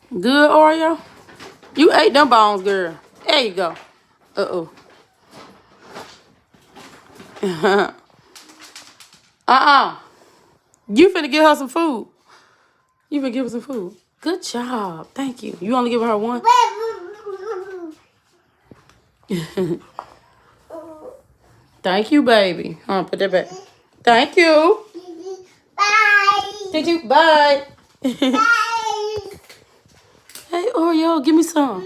Good, Oreo? You ate them bones, girl. There you go. Uh-oh. You finna give her some food. You finna give her some food. Good job. Thank you. You only giving her one? Thank you, baby. Put that back. Thank you. Bye. Thank you. Bye. Bye. Hey, Oreo, give me some.